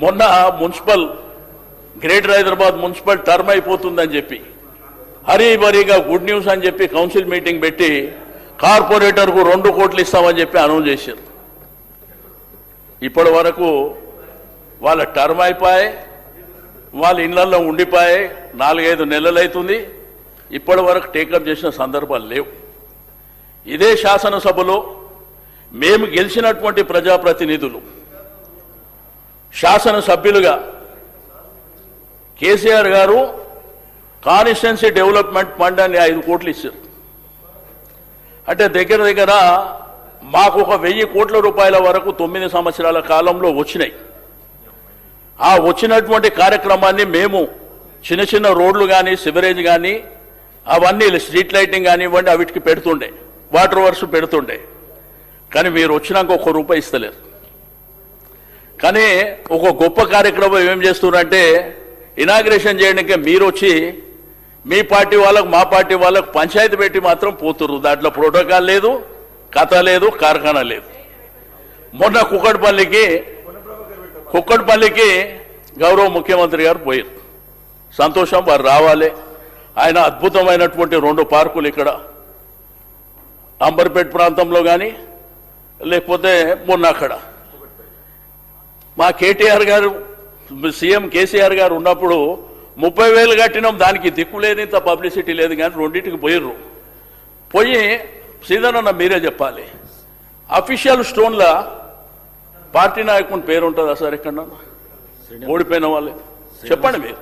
మొన్న municipal greater Hyderabad municipal term అయిపోతుందని చెప్పి హరీబరీగా గుడ్ న్యూస్ అని చెప్పి కౌన్సిల్ మీటింగ్ పెట్టి కార్పొరేటర్కు 2 కోట్లు ఇస్తామని చెప్పి అనౌన్స్ చేశారు. ఇప్పటి వరకు వాళ్ళ టర్మ్ అయిపోయి వాళ్ళ ఇళ్లలో ఉండిపోయి 4-5 నెలలు అవుతుంది. ఇప్పటి వరకు టేకప్ చేసిన సందర్భాలు లేవు. ఇదే శాసనసభలో మేము గెలిచినటువంటి ప్రజాప్రతినిధులు శాసనసభ్యులుగా కేసీఆర్ గారు కాన్స్టిట్యుయెన్సీ డెవలప్మెంట్ ఫండ్ అని 5 కోట్లు ఇచ్చారు. అంటే దగ్గర దగ్గర మాకు ఒక 1000 కోట్ల రూపాయల వరకు 9 సంవత్సరాల కాలంలో వచ్చినాయి. ఆ వచ్చినటువంటి కార్యక్రమాన్ని మేము చిన్న చిన్న రోడ్లు కానీ సివరేజ్ కానీ అవన్నీ స్ట్రీట్ లైటింగ్ కానివ్వండి అవిటికి పెడుతుండే, వాటర్ వర్క్స్ పెడుతుండే. కానీ మీరు వచ్చినాక 1 రూపాయి ఇస్తలేరు. కానీ ఒక గొప్ప కార్యక్రమం ఏం చేస్తున్నారంటే ఇనాగ్రేషన్ చేయడానికి మీరు వచ్చి మీ పార్టీ వాళ్ళకు మా పార్టీ వాళ్ళకు పంచాయతీ పెట్టి మాత్రం పోతుర్రు. దాంట్లో ప్రోటోకాల్ లేదు, కథ లేదు, కార్ఖానా లేదు. మొన్న కుక్కడపల్లికి గౌరవ ముఖ్యమంత్రి గారు పోయారు. సంతోషం, వారు రావాలి. ఆయన అద్భుతమైనటువంటి 2 పార్కులు ఇక్కడ అంబర్పేట ప్రాంతంలో కానీ లేకపోతే మొన్న అక్కడ మా కేటీఆర్ గారు సీఎం కేసీఆర్ గారు ఉన్నప్పుడు 30,000 కట్టినాం, దానికి దిక్కు లేదు, ఇంత పబ్లిసిటీ లేదు. కానీ 2టికి పోయిర్రు. పోయి సీదనన్న మీరే చెప్పాలి, అఫీషియల్ స్టోన్లా పార్టీ నాయకుని పేరు ఉంటుందా సార్? ఎక్కడన్నా ఓడిపోయిన వాళ్ళే చెప్పండి మీరు.